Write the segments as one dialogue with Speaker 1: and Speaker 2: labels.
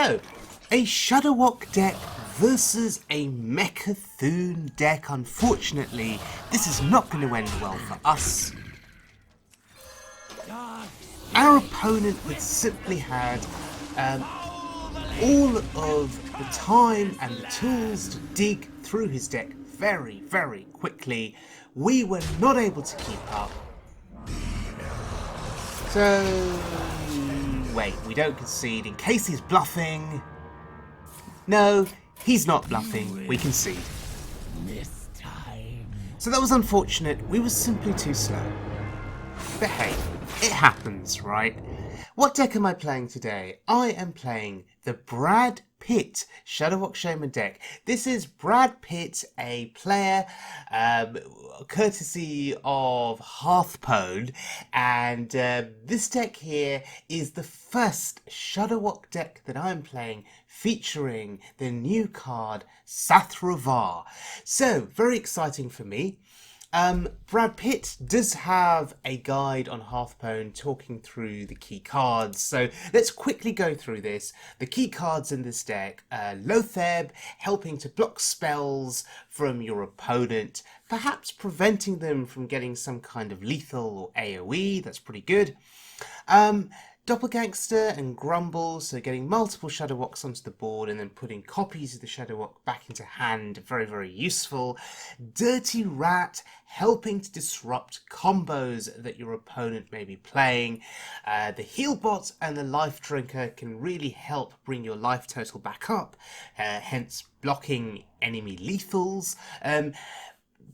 Speaker 1: So, a Shudderwock deck versus a Mechathune deck. Unfortunately, this is not going to end well for us. Our opponent had simply had all of the time and the tools to dig through his deck very, very quickly. We were not able to keep up. So, wait, we don't concede in case he's bluffing. No, he's not bluffing, we concede. So that was unfortunate, we were simply too slow. But hey, it happens, right? What deck am I playing today? I am playing the BradPitt's Shudderwock Shaman deck. This is BradPitt's, a player courtesy of Hearthstone, and this deck here is the first Shudderwock deck that I'm playing featuring the new card Sathrovarr. So, very exciting for me. BradPitt does have a guide on Hearthstone talking through the key cards, so let's quickly go through this. The key cards in this deck: Lotheb, helping to block spells from your opponent, perhaps preventing them from getting some kind of lethal or AoE, that's pretty good. Doppelgangster and Grumble, so getting multiple Shudderwocks onto the board and then putting copies of the Shudderwock back into hand, very, very useful. Dirty Rat, helping to disrupt combos that your opponent may be playing. The Healbot and the Life Drinker can really help bring your life total back up, hence blocking enemy lethals.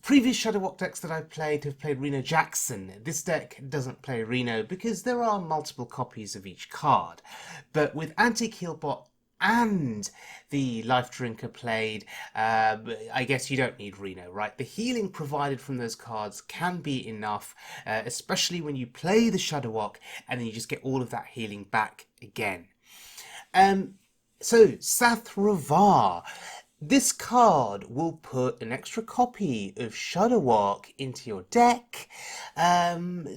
Speaker 1: Previous Shudderwock decks that I've played have played Reno Jackson. This deck doesn't play Reno because there are multiple copies of each card. But with Anti-Healbot and the Life Drinker played, I guess you don't need Reno, right? The healing provided from those cards can be enough, especially when you play the Shudderwock and then you just get all of that healing back again. So, Sathrovarr. This card will put an extra copy of Shudderwock into your deck,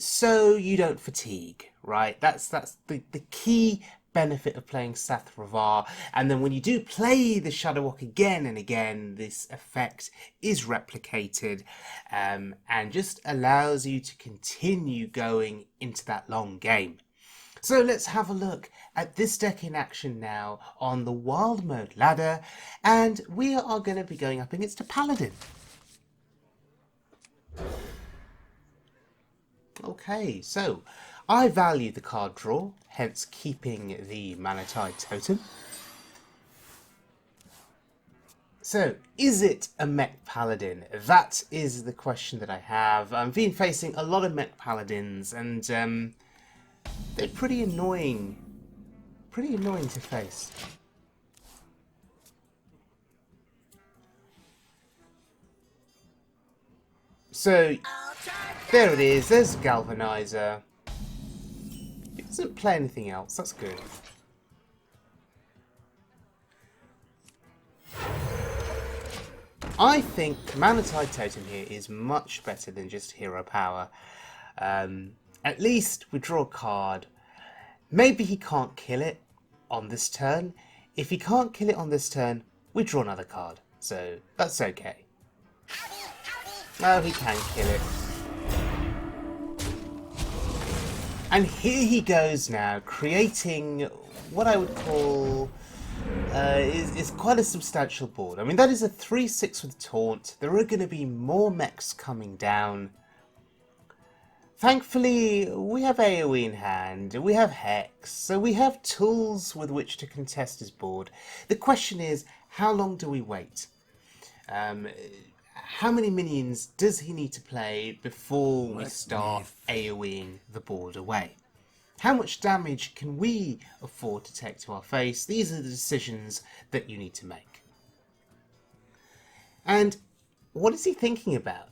Speaker 1: so you don't fatigue, right? That's the key benefit of playing Sathrovarr. And then when you do play the Shudderwock again and again, this effect is replicated, and just allows you to continue going into that long game. So let's have a look at this deck in action now on the Wild Mode ladder, and we are going to be going up against a Paladin. Okay, so I value the card draw, hence keeping the Mana Tide Totem. So, is it a Mech Paladin? That is the question that I have. I've been facing a lot of Mech Paladins, and they're pretty annoying to face. So, there it is, there's the Galvanizer. It doesn't play anything else, that's good. I think Mana Tide Totem here is much better than just hero power. At least we draw a card. Maybe he can't kill it on this turn. If he can't kill it on this turn, we draw another card. So that's okay. Oh, he can kill it. And here he goes now, creating what I would call is quite a substantial board. I mean, that is a 3/6 with Taunt. There are going to be more mechs coming down. Thankfully, we have AoE in hand, we have Hex, so we have tools with which to contest his board. The question is, how long do we wait? How many minions does he need to play before we start AoEing the board away? How much damage can we afford to take to our face? These are the decisions that you need to make. And what is he thinking about?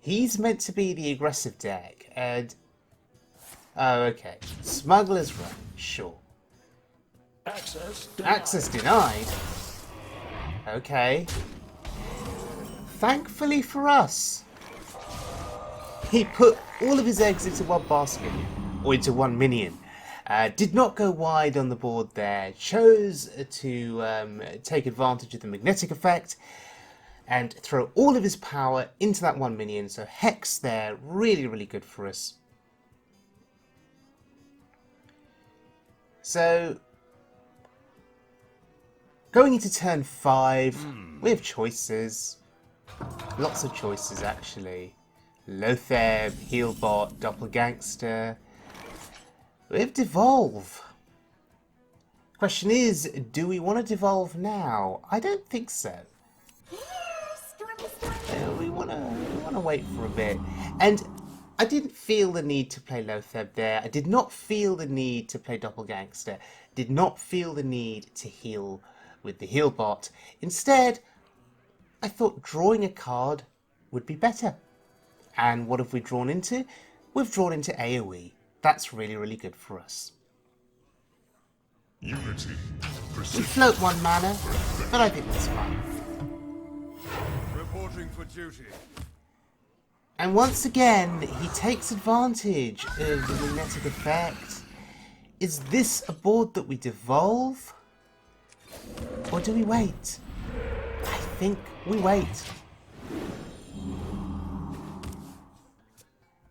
Speaker 1: He's meant to be the aggressive deck, and... oh, okay. Smuggler's Run, sure. Access denied? Okay. Thankfully for us, he put all of his eggs into one basket, or into one minion. Did not go wide on the board there. Chose to take advantage of the magnetic effect and throw all of his power into that one minion. So Hex there, really, really good for us. So, going into turn 5, we have choices. Lots of choices, actually. Lotheb, Healbot, Doppelgangster. We have Devolve. Question is, do we want to Devolve now? I don't think so. We want to wait for a bit. And I didn't feel the need to play Lotheb there. I did not feel the need to play Doppelgangster. Did not feel the need to heal with the Healbot. Instead, I thought drawing a card would be better. And what have we drawn into? We've drawn into AoE. That's really, really good for us.
Speaker 2: Unity.
Speaker 1: We float 1 mana, but I think that's fine.
Speaker 2: Reporting for duty.
Speaker 1: And once again, he takes advantage of the magnetic effect. Is this a board that we devolve? Or do we wait? I think we wait.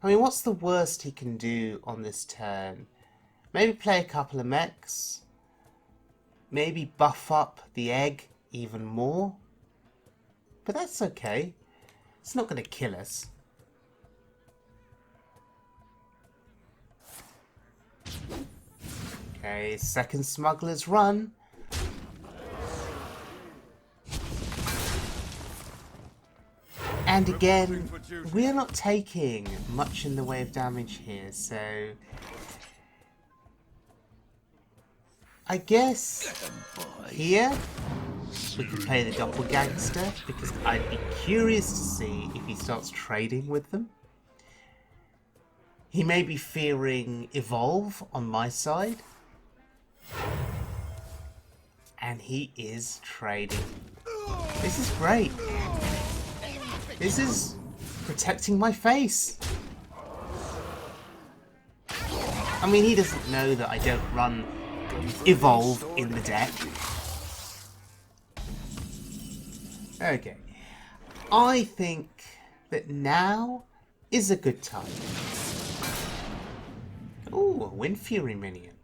Speaker 1: I mean, what's the worst he can do on this turn? Maybe play a couple of mechs. Maybe buff up the egg even more. But that's okay. It's not going to kill us. Okay, second smuggler's run. And again, we are not taking much in the way of damage here, so I guess here we can play the Doppelgangster, because I'd be curious to see if he starts trading with them. He may be fearing Evolve on my side. And he is trading. This is great. This is protecting my face. I mean, he doesn't know that I don't run Evolve in the deck. Okay. I think that now is a good time. Ooh, a Wind Fury minion.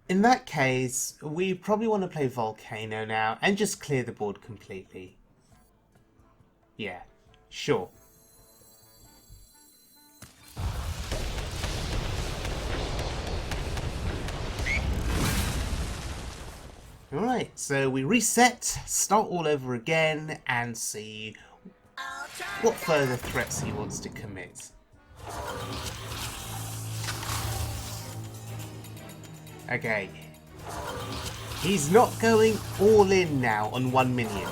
Speaker 1: In that case, we probably want to play Volcano now and just clear the board completely. Yeah, sure. Alright, so we reset, start all over again, and see what further threats he wants to commit. Okay. He's not going all in now on 1 minion.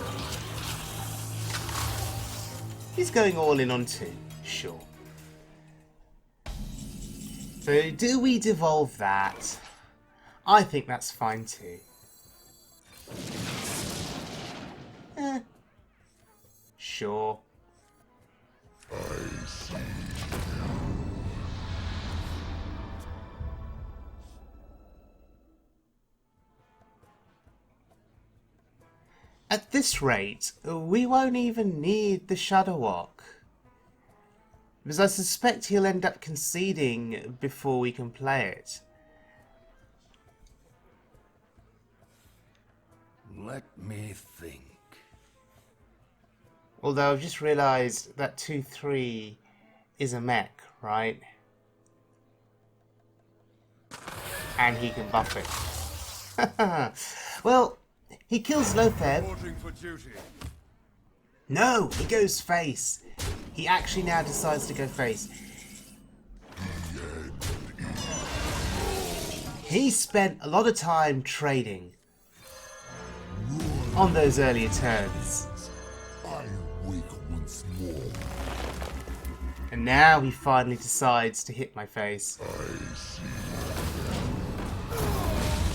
Speaker 1: He's going all in on 2, sure. So do we devolve that? I think that's fine too. Sure.
Speaker 2: I see.
Speaker 1: At this rate, we won't even need the Shudderwock. Because I suspect he'll end up conceding before we can play it.
Speaker 2: Let me think.
Speaker 1: Although I've just realised that 2/3 is a mech, right? And he can buff it. Well, he kills Lotheb.
Speaker 2: Reporting for duty.
Speaker 1: No, he goes face. He actually now decides to go face. He spent a lot of time trading on those earlier turns.
Speaker 2: I wake once more.
Speaker 1: And now he finally decides to hit my face.
Speaker 2: I see.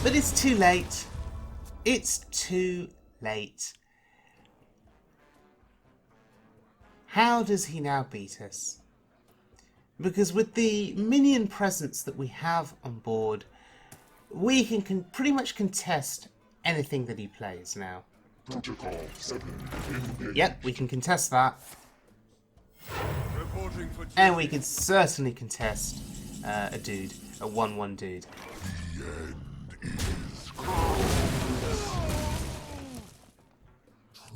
Speaker 1: But it's too late. It's too late. How does he now beat us? Because with the minion presence that we have on board, we can pretty much contest anything that he plays now.
Speaker 2: Protocol 7 engaged.
Speaker 1: Yep, we can contest that.
Speaker 2: Reporting for
Speaker 1: And we can certainly contest a dude, a 1-1 dude.
Speaker 2: The end is close.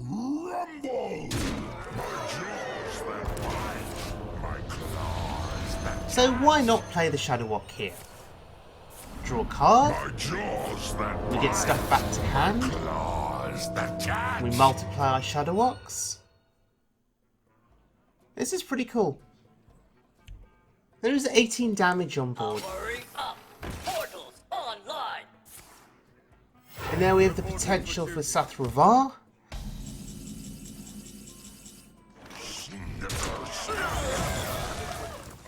Speaker 2: Rumble! My jaws that bite, my claws that
Speaker 1: So why not play the Shudderwock here? Draw a card,
Speaker 2: my jaws that
Speaker 1: we get stuff back to hand,
Speaker 2: claws that catch.
Speaker 1: we multiply our Shudderwocks. This is pretty cool. There is 18 damage on board.
Speaker 3: Hurry up! Portals online!
Speaker 1: And now we have the potential for Sathrovarr.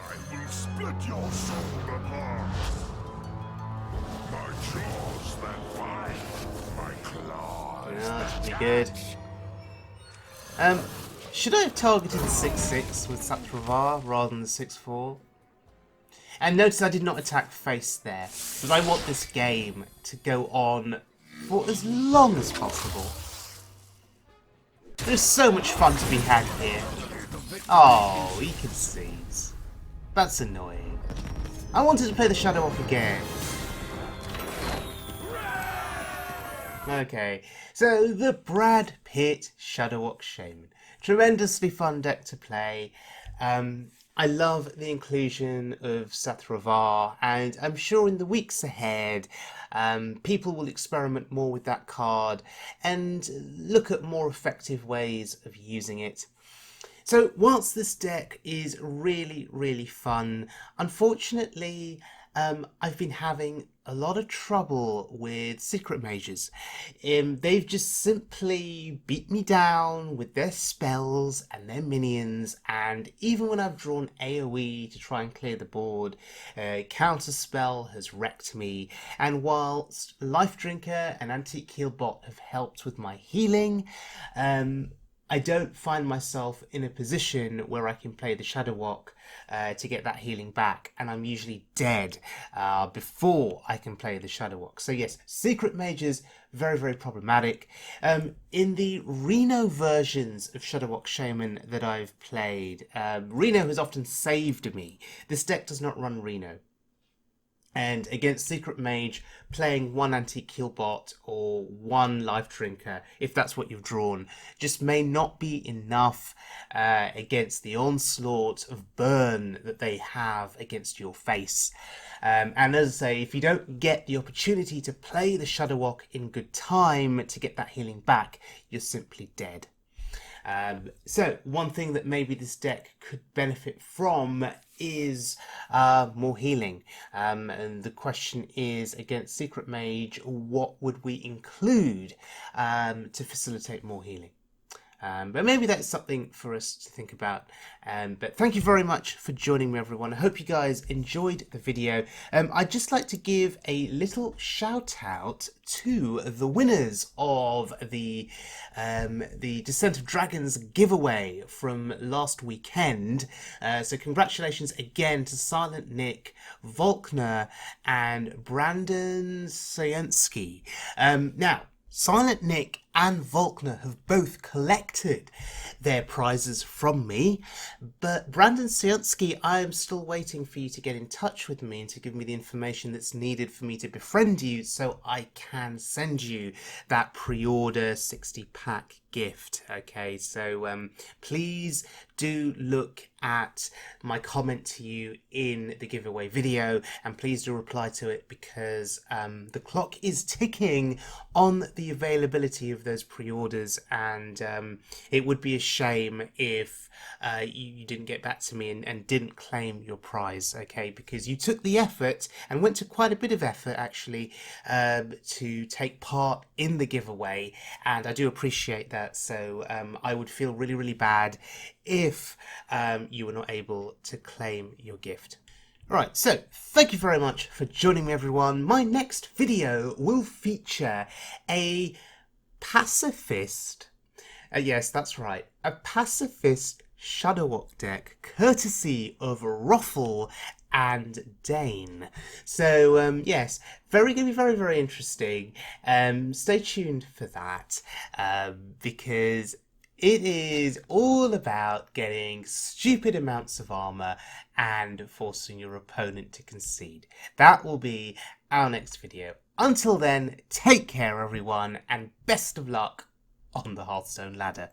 Speaker 2: I will split your soul apart. My jaws that bite, my claws.
Speaker 1: Yeah, that's pretty good. Should I have targeted the 6-6 with Sathrovarr rather than the 6-4? And notice I did not attack face there, because I want this game to go on for as long as possible. There's so much fun to be had here. Oh, he concedes. That's annoying. I wanted to play the Shudderwock again. Okay, so the BradPitt's Shudderwock Shaman. Tremendously fun deck to play. I love the inclusion of Sathrovarr, and I'm sure in the weeks ahead people will experiment more with that card and look at more effective ways of using it. So whilst this deck is really, really fun, unfortunately I've been having a lot of trouble with secret mages. They've just simply beat me down with their spells and their minions, and even when I've drawn AoE to try and clear the board, counter spell has wrecked me. And whilst Life Drinker and Antique Heal Bot have helped with my healing, I don't find myself in a position where I can play the Shudderwock to get that healing back, and I'm usually dead before I can play the Shudderwock. So yes, secret mages, very, very problematic. In the Reno versions of Shudderwock Shaman that I've played, Reno has often saved me. This deck does not run Reno. And against Secret Mage, playing one Antique Heal Bot or one Life Drinker, if that's what you've drawn, just may not be enough against the onslaught of burn that they have against your face. And as I say, if you don't get the opportunity to play the Shudderwock in good time to get that healing back, you're simply dead. So one thing that maybe this deck could benefit from is more healing, and the question is, against Secret Mage, what would we include to facilitate more healing? But maybe that's something for us to think about. But thank you very much for joining me, everyone. I hope you guys enjoyed the video. I'd just like to give a little shout out to the winners of the Descent of Dragons giveaway from last weekend. So congratulations again to Silent Nick, Volkner, and Brandon Sayansky. Now, Silent Nick and Volkner have both collected their prizes from me, but Brandon Siutsky, I am still waiting for you to get in touch with me and to give me the information that's needed for me to befriend you so I can send you that pre-order 60-pack gift. Okay, so please do look at my comment to you in the giveaway video, and please do reply to it, because the clock is ticking on the availability of those pre-orders, and it would be a shame if you didn't get back to me and didn't claim your prize, okay, because you took the effort and went to quite a bit of effort actually to take part in the giveaway, and I do appreciate that. So I would feel really, really bad if you were not able to claim your gift. Alright, so thank you very much for joining me, everyone. My next video will feature a pacifist, yes, that's right, a pacifist Shudderwock deck, courtesy of Ruffle and Dane. So yes, going to be very, very interesting. Stay tuned for that, because it is all about getting stupid amounts of armor and forcing your opponent to concede. That will be our next video. Until then, take care everyone, and best of luck on the Hearthstone ladder.